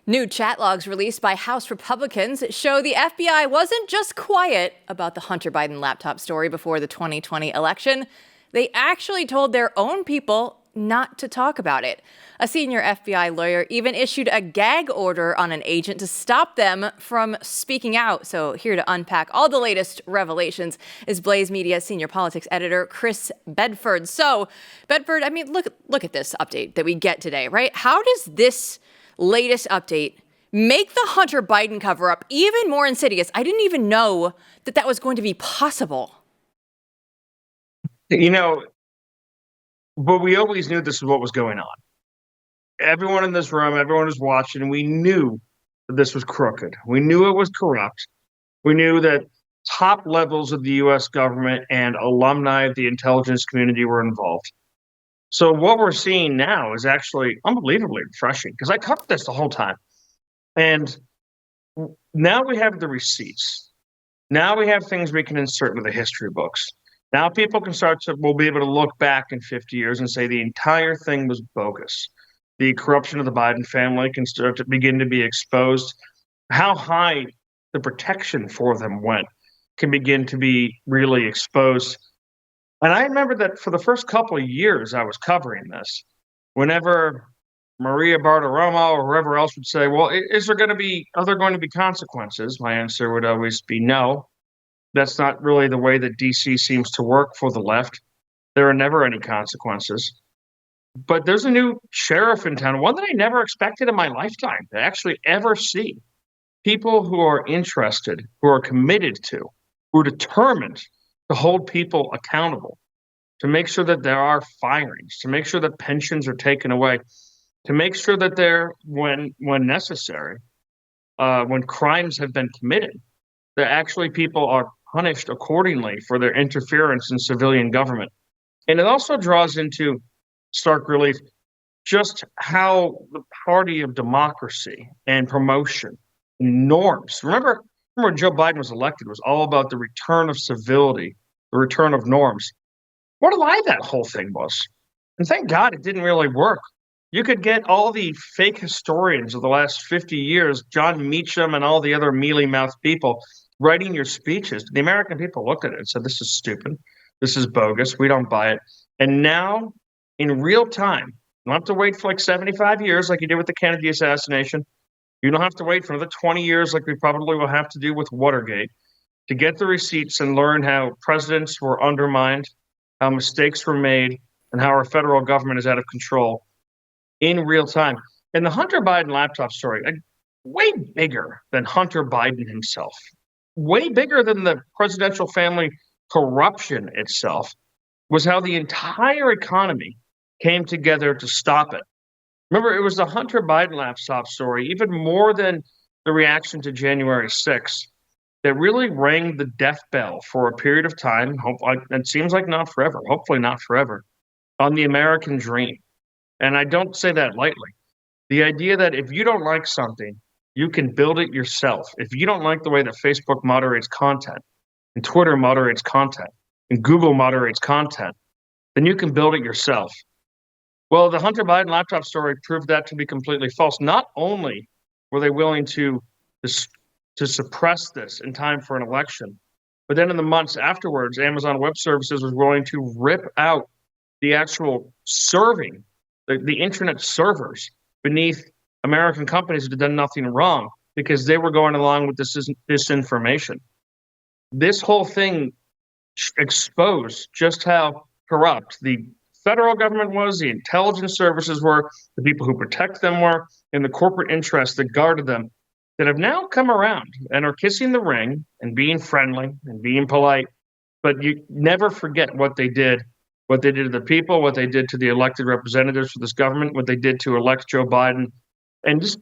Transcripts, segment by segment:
New chat logs released by House Republicans show the FBI wasn't just quiet about the Hunter Biden laptop story before the 2020 election. They actually told their own people not to talk about it. A senior FBI lawyer even issued a gag order on an agent to stop them from speaking out. So here to unpack all the latest revelations is Blaze Media senior politics editor Chris Bedford. So, Bedford, I mean, look at this update that we get today, right? How does this latest update make the Hunter Biden cover-up even more insidious? I didn't even know that that was going to be possible. You know, but we always knew this is what was going on. Everyone in this room, everyone was watching, and we knew that this was crooked. We knew it was corrupt. We knew that top levels of the U.S. government and alumni of the intelligence community were involved. So what we're seeing now is actually unbelievably refreshing, because I covered this the whole time. And now we have the receipts. Now we have things we can insert into the history books. Now people will be able to look back in 50 years and say the entire thing was bogus. The corruption of the Biden family can start to begin to be exposed. How high the protection for them went can begin to be really exposed. And I remember that for the first couple of years I was covering this, whenever Maria Bartiromo or whoever else would say, well, are there going to be consequences? My answer would always be no. That's not really the way that DC seems to work for the left. There are never any consequences. But there's a new sheriff in town, one that I never expected in my lifetime to actually ever see. People who are interested, who are committed to, who are determined to hold people accountable, to make sure that there are firings, to make sure that pensions are taken away, to make sure that when necessary, when crimes have been committed, that actually people are punished accordingly for their interference in civilian government. And it also draws into stark relief just how the party of democracy and promotion and norms. Remember when Joe Biden was elected, it was all about the return of civility, the return of norms. What a lie that whole thing was. And thank God it didn't really work. You could get all the fake historians of the last 50 years, John Meacham and all the other mealy-mouthed people, writing your speeches. The American people looked at it and said, this is stupid. This is bogus. We don't buy it. And now, in real time, you don't have to wait for like 75 years like you did with the Kennedy assassination. You don't have to wait for another 20 years like we probably will have to do with Watergate to get the receipts and learn how presidents were undermined, how mistakes were made, and how our federal government is out of control in real time. And the Hunter Biden laptop story, way bigger than Hunter Biden himself, way bigger than the presidential family corruption itself, was how the entire economy came together to stop it. Remember, it was the Hunter Biden laptop story, even more than the reaction to January 6th, that really rang the death bell for a period of time. It seems like not forever, hopefully not forever, on the American dream. And I don't say that lightly. The idea that if you don't like something, you can build it yourself. If you don't like the way that Facebook moderates content, and Twitter moderates content, and Google moderates content, then you can build it yourself. Well, the Hunter Biden laptop story proved that to be completely false. Not only were they willing to suppress this in time for an election, but then in the months afterwards, Amazon Web Services was willing to rip out the actual serving, the internet servers beneath American companies that had done nothing wrong because they were going along with this disinformation. This whole thing exposed just how corrupt the federal government was, the intelligence services were, the people who protect them were, and the corporate interests that guarded them, that have now come around and are kissing the ring and being friendly and being polite. But you never forget what they did to the people, what they did to the elected representatives for this government, what they did to elect Joe Biden. And just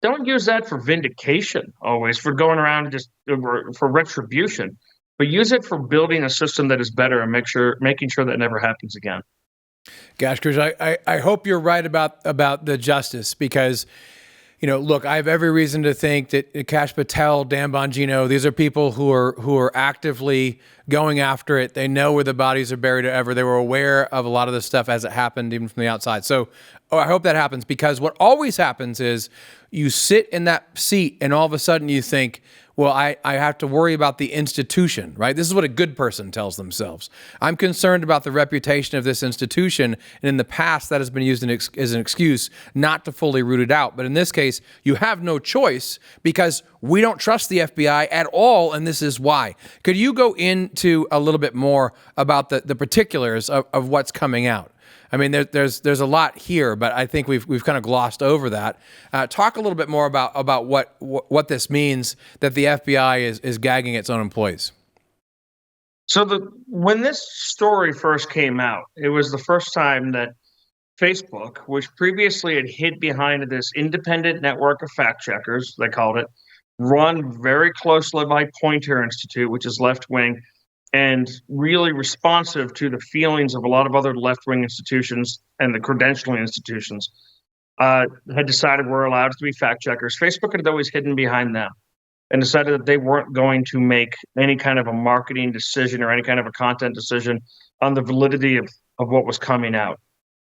don't use that for vindication always, for going around just for retribution, but use it for building a system that is better and making sure that never happens again. Gosh, Chris, I hope you're right about the justice, because, you know, look, I have every reason to think that Kash Patel, Dan Bongino, these are people who are actively going after it. They know where the bodies are buried or ever. They were aware of a lot of this stuff as it happened, even from the outside. So I hope that happens, because what always happens is you sit in that seat and all of a sudden you think, well, I have to worry about the institution, right? This is what a good person tells themselves. I'm concerned about the reputation of this institution. And in the past, that has been used as an excuse not to fully root it out. But in this case, you have no choice because we don't trust the FBI at all. And this is why. Could you go into a little bit more about the particulars of what's coming out? I mean, there's a lot here, but I think we've kind of glossed over that. Talk a little bit more about what this means that the FBI is gagging its own employees. So when this story first came out, it was the first time that Facebook, which previously had hid behind this independent network of fact checkers, they called it, run very closely by Poynter Institute, which is left wing, and really responsive to the feelings of a lot of other left-wing institutions and the credentialing institutions, had decided we're allowed to be fact checkers. Facebook had always hidden behind them and decided that they weren't going to make any kind of a marketing decision or any kind of a content decision on the validity of what was coming out.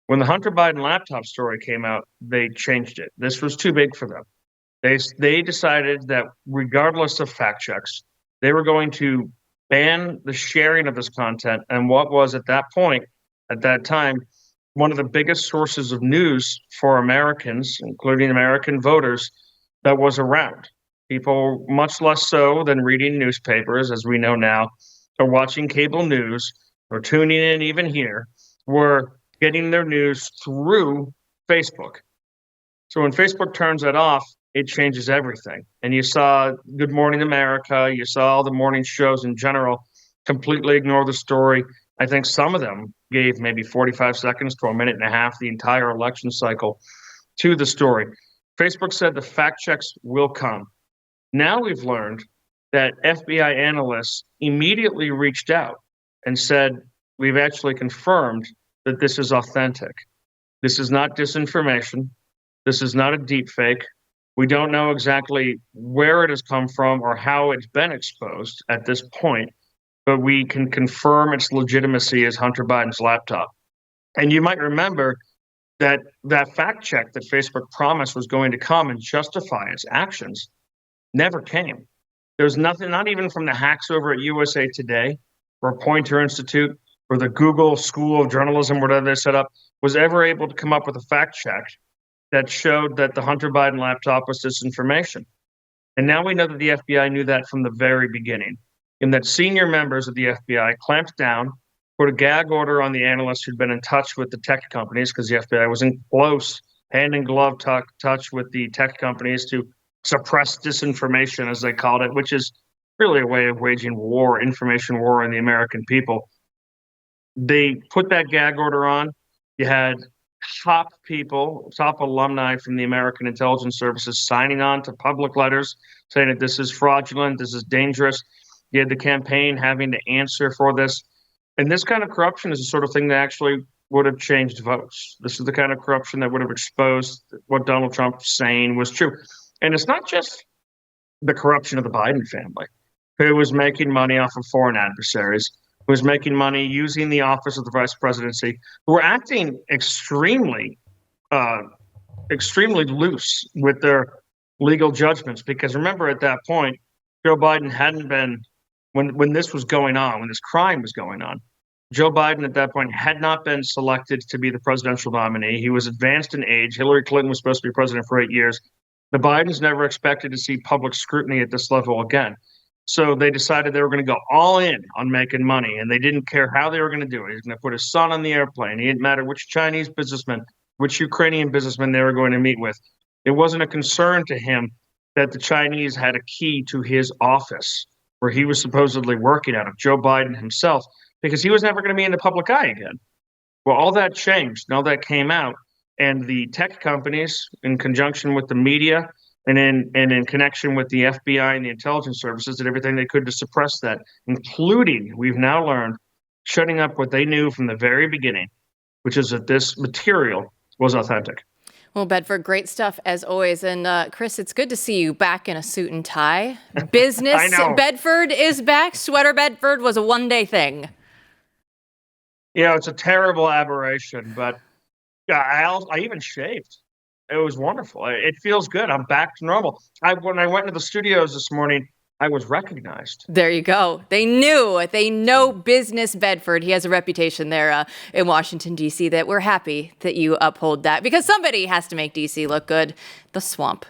When the Hunter Biden laptop story came out, they changed it. This was too big for them. They decided that regardless of fact checks, they were going to ban the sharing of this content and what was at that point, at that time, one of the biggest sources of news for Americans, including American voters, that was around. People, much less so than reading newspapers, as we know now, or watching cable news, or tuning in even here, were getting their news through Facebook. So when Facebook turns that off, it changes everything. And you saw Good Morning America, you saw all the morning shows in general completely ignore the story. I think some of them gave maybe 45 seconds to a minute and a half, the entire election cycle, to the story. Facebook said the fact checks will come. Now we've learned that FBI analysts immediately reached out and said, we've actually confirmed that this is authentic. This is not disinformation. This is not a deep fake. We don't know exactly where it has come from or how it's been exposed at this point, but we can confirm its legitimacy as Hunter Biden's laptop. And you might remember that fact check that Facebook promised was going to come and justify its actions never came. There was nothing, not even from the hacks over at USA Today or Poynter Institute or the Google School of Journalism, whatever they set up, was ever able to come up with a fact check that showed that the Hunter Biden laptop was disinformation. And now we know that the FBI knew that from the very beginning, and that senior members of the FBI clamped down, put a gag order on the analysts who'd been in touch with the tech companies, because the FBI was in close hand-in-glove touch with the tech companies to suppress disinformation, as they called it, which is really a way of waging war, information war on the American people. They put that gag order on. You had top people, top alumni from the American intelligence services signing on to public letters saying that this is fraudulent, this is dangerous. You had the campaign having to answer for this. And this kind of corruption is the sort of thing that actually would have changed votes. This is the kind of corruption that would have exposed what Donald Trump was saying was true. And it's not just the corruption of the Biden family, who was making money off of foreign adversaries, who was making money using the office of the vice presidency, who were acting extremely loose with their legal judgments. Because remember, at that point, Joe Biden hadn't been, when this was going on, when this crime was going on, Joe Biden at that point had not been selected to be the presidential nominee. He was advanced in age. Hillary Clinton was supposed to be president for 8 years. The Bidens never expected to see public scrutiny at this level again. So they decided they were going to go all in on making money, and they didn't care how they were going to do it. He was going to put his son on the airplane. It didn't matter which Chinese businessman, which Ukrainian businessman they were going to meet with. It wasn't a concern to him that the Chinese had a key to his office where he was supposedly working out of, Joe Biden himself, because he was never going to be in the public eye again. Well, all that changed, and all that came out, and the tech companies, in conjunction with the media and in connection with the FBI and the intelligence services, did everything they could to suppress that, including, we've now learned, shutting up what they knew from the very beginning, which is that this material was authentic. Well, Bedford, great stuff as always. And Chris, it's good to see you back in a suit and tie. Business Bedford is back. Sweater Bedford was a one-day thing. Yeah, it's a terrible aberration, but yeah, I even shaved. It was wonderful. It feels good. I'm back to normal. When I went into the studios this morning, I was recognized. There you go. They know business Bedford. He has a reputation there in Washington, D.C. that we're happy that you uphold that because somebody has to make D.C. look good. The swamp.